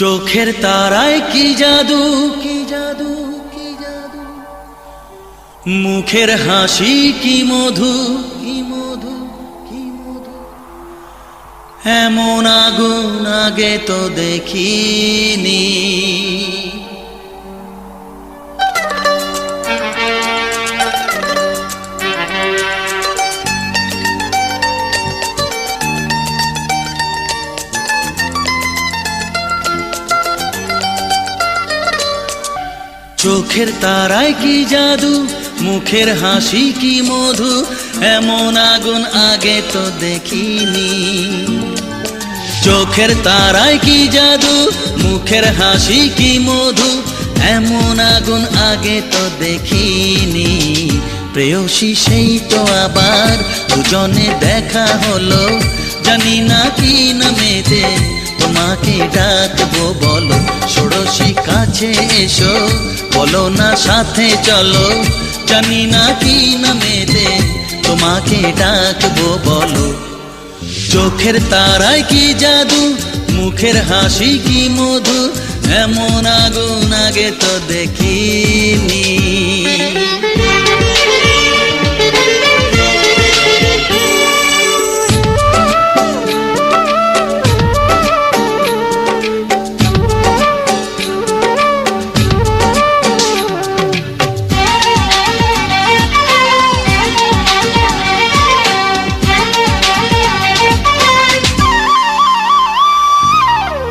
চোখের তারায় কি জাদু, কি জাদু, কি জাদু, মুখের হাসি কি মধু, কি মধু, কি মধু, এমন আগুন আগে তো দেখিনি। চোখের তারায় কি জাদু, মুখের হাসি কি মধু, এমন আগুন আগে তো দেখিনি। চোখের তারায় কি জাদু, মুখের হাসি কি মধু, এমন আগুন আগে তো দেখিনি। প্রেয়সী সেই তো আবার দুজনে দেখা হলো, জানি না কি নামেতে তোমাকে ডাকবো, বলো ষোড়শী কাছে এসো, বলো না সাথে চলো, জানি না কি নামেতে তোমাকে ডাকবো, বলো। চোখের তারায় কি জাদু, মুখের হাসি কি মধু, এমন আগুন আগে তো দেখিনি।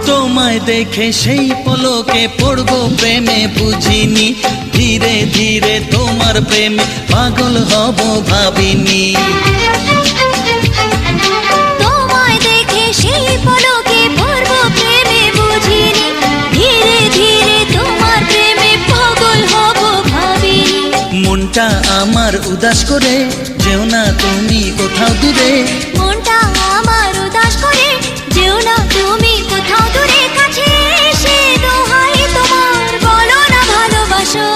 তোমায় দেখে সেই পলকে পড়বো প্রেমে বুঝিনি, ধীরে ধীরে তোমার প্রেমে পাগল হব ভাবিনি। তোমায় দেখে সেই পলকে পড়বো প্রেমে বুঝিনি, ধীরে ধীরে তোমার প্রেমে পাগল হব ভাবিনি। মনটা আমার উদাস করে যেও না তুমি কোথাও দূরে, মনটা আমার উদাস করে যেও না তুমি কোথাও দূরে, কাছে এসে দোহাই তোমার বলো না ভালোবাসো।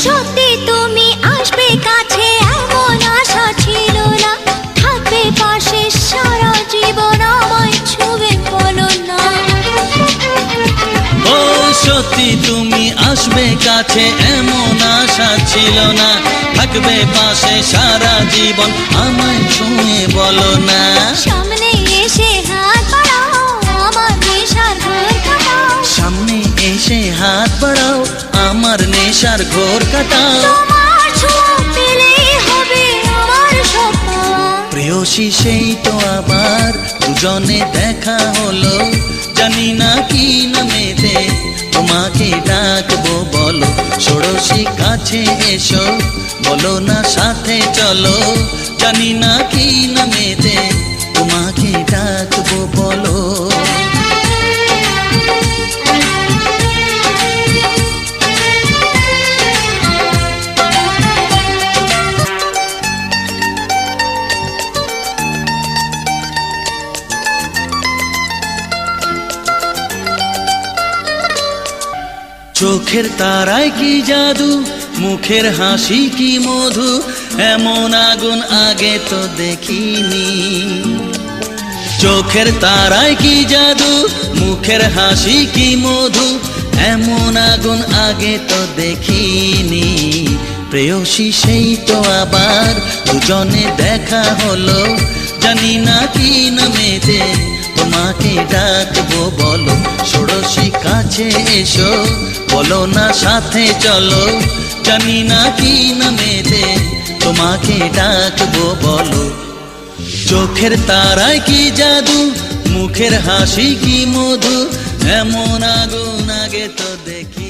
সত্যি তুমি আসবে কাছে এমন আশা ছিল না, থাকবে পাশে সারা জীবন আমায় ছুঁবে বলো না। ও সত্যি তুমি আসবে কাছে এমন আশা ছিল না, থাকবে পাশে সারা জীবন আমায় ছুঁয়ে বলো না। সামনে এসে হাত বাড়াও আমার নেশার ঘোর কাটাও, সামনে এসে হাত বাড়াও আমার নেশার ঘোর কাটাও। তোমার ছোঁয়া পেলেই হবে আমার স্বপ্ন। প্রেয়সী সেই তো আবার দুজনে দেখা হলো, জানি না কি নামেতে তোমাকে ডাকবো, বলো ষোড়শী কাছে এসো, বলো না সাথে চলো, জানি না কি নামেতে তোমাকে ডাকবো, বলো। চোখের তারায় কি জাদু, মুখের হাসি কি মধু, এমন আগুন আগে তো দেখিনি। চোখের তারায় কি জাদু, মুখের হাসি কি মধু, এমন আগুন আগে তো দেখিনি। প্রেয়সী সেই তো আবার দুজনে দেখা হলো, জানি না কি নামেতে তোমাকে ডাকবো, বলো ষোড়শী কাছে এসো, বলো না সাথে চলো, জানি না কি নামেতে তোমাকে ডাকবো, বলো। চোখের তারায় কি জাদু, মুখের হাসি কি মধু, এমন আগুন আগে তো দেখি